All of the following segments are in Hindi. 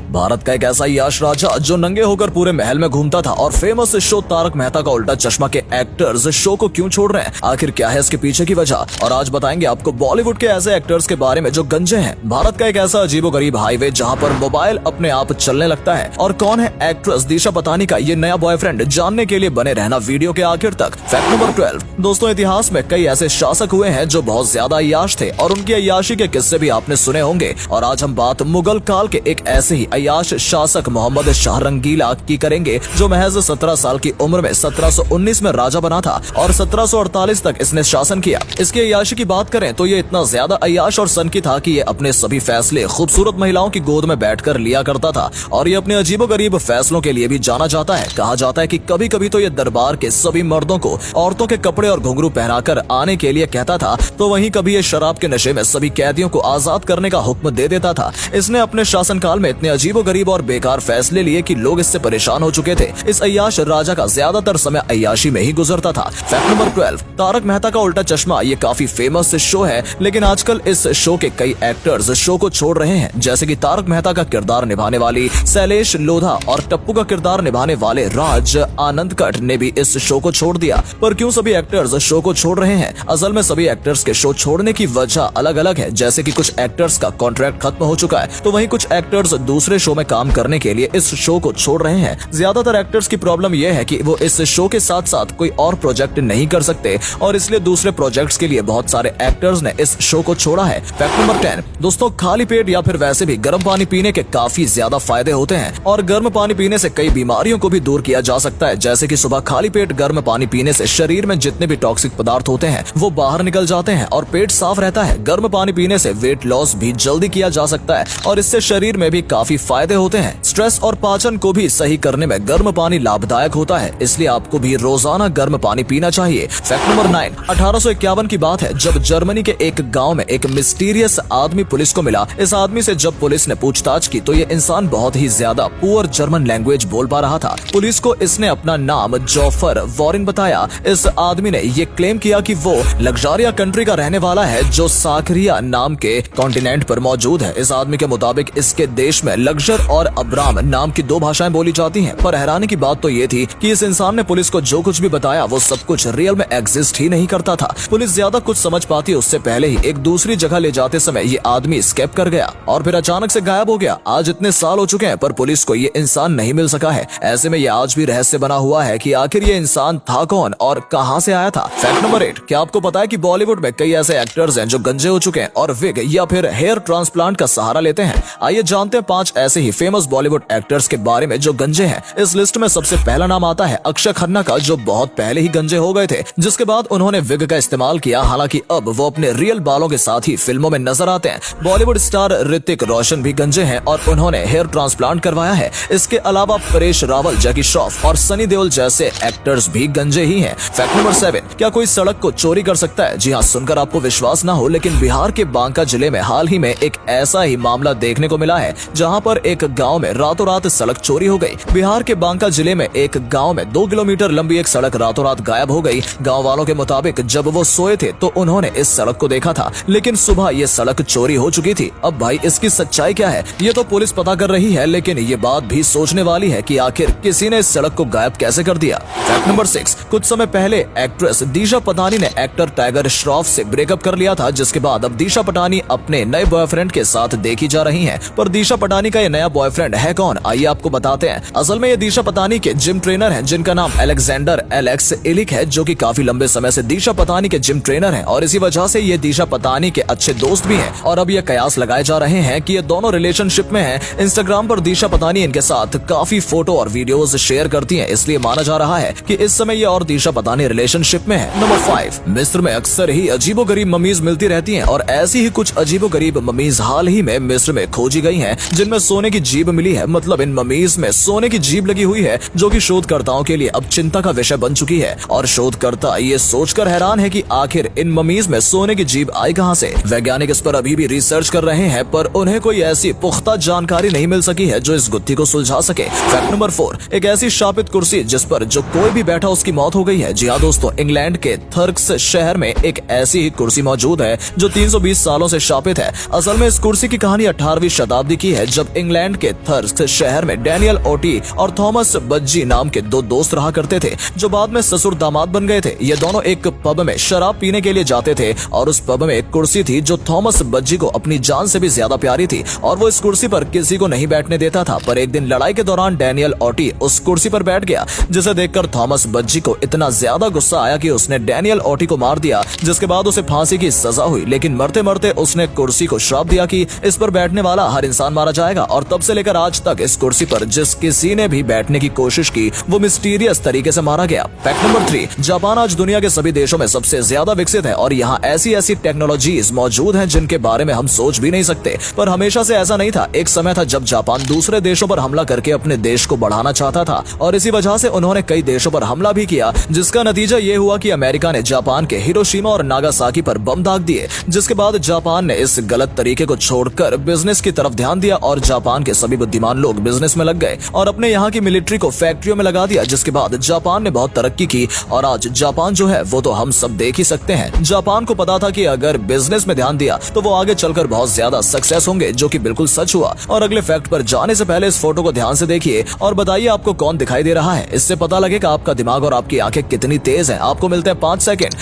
भारत का एक ऐसा यश राजा जो नंगे होकर पूरे महल में घूमता था और फेमस शो तारक मेहता का उल्टा चश्मा के एक्टर्स शो को क्यों छोड़ रहे हैं, आखिर क्या है इसके पीछे की वजह। और आज बताएंगे आपको बॉलीवुड के ऐसे एक्टर्स के बारे में जो गंजे हैं। भारत का एक ऐसा अजीबोगरीब हाईवे जहां पर मोबाइल अपने आप चलने लगता है। और कौन है एक्ट्रेस दिशा पतानी का ये नया बॉयफ्रेंड, जानने के लिए बने रहना वीडियो के आखिर तक। Fact number 12। दोस्तों, इतिहास में कई ऐसे शासक हुए हैं जो बहुत ज्यादा अय्याश थे और उनकी अय्याशी के किस्से भी आपने सुने होंगे। और आज हम बात मुगल काल के एक ऐसे ही अय्याश शासक मोहम्मद शाह रंगीला की करेंगे जो महज 17 साल की उम्र में 1719 में राजा बना था और 1748 तक इसने शासन किया। इसकी अय्याशी की बात करें तो ये इतना ज्यादा अय्याश और सनकी था कि ये अपने सभी फैसले खूबसूरत महिलाओं की गोद में बैठकर लिया करता था। और ये अपने अजीबोगरीब फैसलों के लिए भी जाना जाता है। कहा जाता है कि कभी कभी तो ये दरबार के सभी मर्दों को औरतों के कपड़े और घुंघरू पहनाकर आने के लिए कहता था, तो वहीं कभी ये शराब के नशे में सभी कैदियों को आजाद करने का हुक्म दे देता था। इसने अपने शासनकाल में इतने अजीबोगरीब और बेकार फैसले लिए कि लोग इससे परेशान हो चुके थे। इस अय्याश राजा का ज्यादातर समय अय्याशी में ही गुजरता था। Fact number 12। तारक मेहता का उल्टा चश्मा ये काफी फेमस शो है, लेकिन आजकल इस शो के कई एक्टर्स शो को छोड़ रहे हैं। जैसे कि तारक मेहता का किरदार निभाने वाली शैलेश लोधा और टप्पू का किरदार निभाने वाले राज आनंदकट ने भी इस शो को छोड़ दिया। पर क्यों सभी एक्टर्स शो को छोड़ रहे हैं? असल में सभी एक्टर्स के शो छोड़ने की वजह अलग अलग है। जैसे कि कुछ एक्टर्स का कॉन्ट्रैक्ट खत्म हो चुका है, तो वहीं कुछ एक्टर्स दूसरे शो में काम करने के लिए इस शो को छोड़ रहे हैं। ज्यादातर एक्टर्स की प्रॉब्लम यह है कि वो इस शो के साथ साथ कोई और प्रोजेक्ट नहीं कर सकते और इसलिए दूसरे प्रोजेक्ट्स के लिए बहुत सारे एक्टर्स ने इस शो को छोड़ा है। Fact number 10। दोस्तों, खाली पेट या फिर वैसे भी गर्म पानी पीने के काफी ज्यादा फायदे होते हैं और गर्म पानी पीने से कई बीमारियों को भी दूर किया जा सकता है। जैसे कि सुबह खाली पेट गर्म पानी पीने से शरीर में जितने भी टॉक्सिक पदार्थ होते हैं वो बाहर निकल जाते हैं और पेट साफ रहता है। गर्म पानी पीने से वेट लॉस भी जल्दी किया जा सकता है और इससे शरीर में भी काफी फायदे होते हैं। स्ट्रेस और पाचन को भी सही करने में गर्म पानी लाभदायक होता है, इसलिए आपको भी रोजाना गर्म पानी पीना चाहिए। Fact number 9। 1851 की बात है जब जर्मनी के एक गांव में एक मिस्टीरियस आदमी पुलिस को मिला। इस आदमी से जब पुलिस ने पूछताछ की तो ये इंसान बहुत ही ज्यादा पुअर जर्मन लैंग्वेज बोल पा रहा था। पुलिस को इसने अपना नाम जोफर वॉरेन बताया। इस आदमी ने ये क्लेम किया कि वो लग्जारिया कंट्री का रहने वाला है जो साखरिया नाम के कॉन्टिनेंट पर मौजूद है। इस आदमी के मुताबिक इसके देश में लग्जर और अब्राम नाम की दो भाषाएं बोली जाती हैं। पर हैरानी की बात तो ये थी कि इस इंसान ने पुलिस को जो कुछ भी बताया वो सब कुछ रियल में एग्जिस्ट ही नहीं करता था। पुलिस ज्यादा कुछ समझ पाती उससे पहले ही एक दूसरी जगह ले जाते समय ये आदमी स्केप कर गया और फिर अचानक से गायब हो गया। आज इतने साल हो चुके हैं पर पुलिस को ये इंसान नहीं मिल सका है। ऐसे में ये आज भी रहस्य बना हुआ है कि आखिर ये इंसान था कौन और कहां से आया था। Fact number 8। क्या आपको पता है कि बॉलीवुड में कई ऐसे एक्टर्स हैं जो गंजे हो चुके हैं और विग या फिर हेयर ट्रांसप्लांट का सहारा लेते हैं? आइए जानते हैं 5 ऐसे ही फेमस बॉलीवुड एक्टर्स के बारे में जो गंजे हैं। इस लिस्ट में सबसे पहला नाम आता है अक्षय खन्ना का, जो बहुत पहले ही गंजे हो गए थे, जिसके बाद उन्होंने विग का इस्तेमाल किया। हालांकि अब वो अपने रियल बालों के साथ ही फिल्मों में नजर आते हैं। बॉलीवुड स्टार ऋतिक रोशन भी गंजे हैं और उन्होंने हेयर ट्रांसप्लांट करवाया है। इसके अलावा परेश रावल, जैकी श्रॉफ और सनी देओल जैसे एक्टर्स भी गंजे ही हैं। Fact number 7। क्या कोई सड़क को चोरी कर सकता है? जी हाँ, सुनकर आपको विश्वास ना हो, लेकिन बिहार के बांका जिले में हाल ही में एक ऐसा ही मामला देखने को मिला है जहां पर एक गांव में रातों रात सड़क चोरी हो गई। बिहार के बांका जिले में एक गांव में 2 किलोमीटर लंबी एक सड़क रातों रात गायब हो गई। गांव वालों के मुताबिक जब वो सोए थे तो उन्होंने इस सड़क को देखा था, लेकिन सुबह ये सड़क चोरी हो चुकी थी। अब भाई इसकी सच्चाई क्या है ये तो पुलिस पता कर रही है, लेकिन ये बात भी सोचने वाली है कि आखिर किसी ने इस सड़क को गायब कैसे कर दिया। Fact number 6। कुछ समय पहले एक्ट्रेस दिशा पटानी ने एक्टर टाइगर श्रॉफ से ब्रेकअप कर लिया था, जिसके बाद अब दिशा पटानी अपने नए बॉयफ्रेंड के साथ देखी जा रही हैं। पर दिशा पटानी का ये नया बॉयफ्रेंड है कौन, आइए आपको बताते हैं। असल में ये दिशा पटानी के जिम ट्रेनर हैं जिनका नाम अलेक्जेंडर एलेक्स इलिक है, जो कि काफी लंबे समय से दिशा पटानी के जिम ट्रेनर हैं और इसी वजह से ये दिशा पटानी के अच्छे दोस्त भी हैं। और अब ये कयास लगाए जा रहे हैं कि ये दोनों रिलेशनशिप में हैं। इंस्टाग्राम पर दिशा पटानी इनके साथ काफी फोटो और वीडियोस शेयर करती हैं, इसलिए माना जा रहा है कि इस समय ये और दिशा पटानी रिलेशनशिप में है। नंबर 5। मिस्र में अक्सर ही अजीबोगरीब ममीज मिलती रहती हैं और ऐसी ही कुछ अजीबोगरीब ममीज हाल ही में मिस्र में खोजी गई हैं, जिनमें सोने की जीभ मिली है। मतलब इन ममीज में सोने की जीभ लगी हुई है, जो कि शोधकर्ताओं के लिए अब चिंता का विषय बन बन चुकी है और शोधकर्ता ये सोचकर हैरान है कि आखिर इन ममीज में सोने की जीभ आई कहां से। वैज्ञानिक इस पर अभी भी रिसर्च कर रहे हैं, पर उन्हें कोई ऐसी पुख्ता जानकारी नहीं मिल सकी है जो इस गुत्थी को सुलझा सके। फैक्ट नंबर 4, एक ऐसी शापित कुर्सी जिस पर जो कोई भी बैठा उसकी मौत हो गई है। जी हाँ दोस्तों, इंग्लैंड के थर्क्स शहर में एक ऐसी ही कुर्सी मौजूद है जो 320 सालों से शापित है। असल में इस कुर्सी की कहानी 18वीं शताब्दी की है, जब इंग्लैंड के थर्क्स शहर में डैनियल ओटी और थॉमस बज्जी नाम के दो दोस्त रहा करते थे, जो बाद में ससुर दामाद बन गए थे। ये दोनों एक पब में शराब पीने के लिए जाते थे और उस पब में एक कुर्सी थी जो थॉमस बज्जी को अपनी जान से भी ज्यादा प्यारी थी और वो इस कुर्सी पर किसी को नहीं बैठने देता था। पर एक दिन लड़ाई के दौरान डैनियल ओटी उस कुर्सी पर बैठ गया, जिसे देखकर थॉमस बज्जी को इतना ज्यादा गुस्सा आया कि उसने डैनियल ओटी को मार दिया, जिसके बाद उसे फांसी की सजा हुई। लेकिन मरते मरते उसने कुर्सी को श्राप दिया कि इस पर बैठने वाला हर इंसान मारा जाएगा और तब से लेकर आज तक इस कुर्सी पर जिस किसी ने भी बैठने की कोशिश की वो मिस्टीरियस तरीके से मारा गया। फैक्ट नंबर 3, जापान आज दुनिया के सभी देशों में सबसे ज्यादा विकसित है और यहाँ ऐसी ऐसी टेक्नोलॉजीज मौजूद हैं जिनके बारे में हम सोच भी नहीं सकते। पर हमेशा से ऐसा नहीं था। एक समय था जब जापान दूसरे देशों पर हमला करके अपने देश को बढ़ाना चाहता था और इसी वजह से उन्होंने कई देशों पर हमला भी किया, जिसका नतीजा ये हुआ कि अमेरिका ने जापान के हिरोशिमा और नागासाकी पर बम दाग दिए, जिसके बाद जापान ने इस गलत तरीके को छोड़कर बिजनेस की तरफ ध्यान दिया और जापान के सभी बुद्धिमान लोग बिजनेस में लग गए और अपने यहाँ की मिलिट्री को फैक्ट्रियों में लगा दिया, जिसके बाद जापान ने बहुत तरक्की की और आज जापान जो है वो तो हम सब देख ही सकते हैं। जापान को पता था कि अगर बिजनेस में ध्यान दिया तो वो आगे चलकर बहुत ज्यादा सक्सेस होंगे, जो कि बिल्कुल सच हुआ। और अगले फैक्ट पर जाने से पहले इस फोटो को ध्यान से देखिए और बताइए आपको कौन दिखाई दे रहा है। इससे पता लगेगा आपका दिमाग और आपकी आंखें कितनी तेज हैं। आपको मिलते हैं 5 सेकेंड।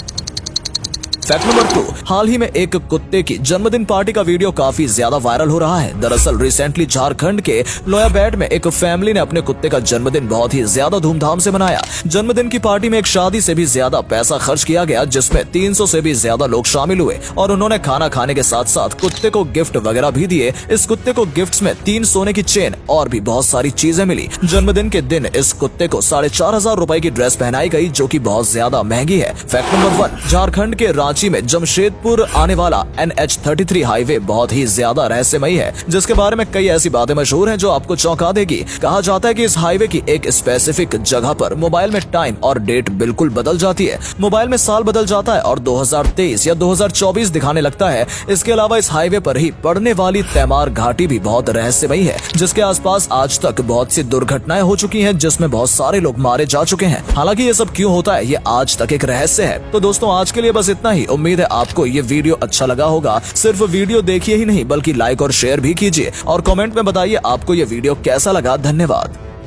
फैक्ट नंबर 2, हाल ही में एक कुत्ते की जन्मदिन पार्टी का वीडियो काफी ज्यादा वायरल हो रहा है। दरअसल रिसेंटली झारखंड के लोयाबेट में एक फैमिली ने अपने कुत्ते का जन्मदिन बहुत ही ज्यादा धूमधाम से मनाया। जन्मदिन की पार्टी में एक शादी से भी ज्यादा पैसा खर्च किया गया, जिसमें 300 से भी ज्यादा लोग शामिल हुए और उन्होंने खाना खाने के साथ साथ कुत्ते को गिफ्ट वगैरह भी दिए। इस कुत्ते को गिफ्ट्स में 3 सोने की चेन और भी बहुत सारी चीजें मिली। जन्मदिन के दिन इस कुत्ते को 4,500 रुपए की ड्रेस पहनाई गई, जो की बहुत ज्यादा महंगी है। फैक्ट नंबर 1, झारखंड के रांची में जमशेदपुर आने वाला NH33 हाईवे बहुत ही ज्यादा रहस्यमयी है, जिसके बारे में कई ऐसी बातें मशहूर हैं जो आपको चौंका देगी। कहा जाता है कि इस हाईवे की एक स्पेसिफिक जगह पर मोबाइल में टाइम और डेट बिल्कुल बदल जाती है। मोबाइल में साल बदल जाता है और 2023 या 2024 दिखाने लगता है। इसके अलावा इस हाईवे पर ही पड़ने वाली तैमार घाटी भी बहुत रहस्यमयी है, जिसके आसपास आज तक बहुत सी दुर्घटनाएं हो चुकी हैं, जिसमें बहुत सारे लोग मारे जा चुके हैं। हालांकि ये सब क्यों होता है ये आज तक एक रहस्य है। तो दोस्तों आज के लिए बस इतना ही। उम्मीद है आपको ये वीडियो अच्छा लगा होगा। सिर्फ वीडियो देखिए ही नहीं बल्कि लाइक और शेयर भी कीजिए और कमेंट में बताइए आपको ये वीडियो कैसा लगा। धन्यवाद।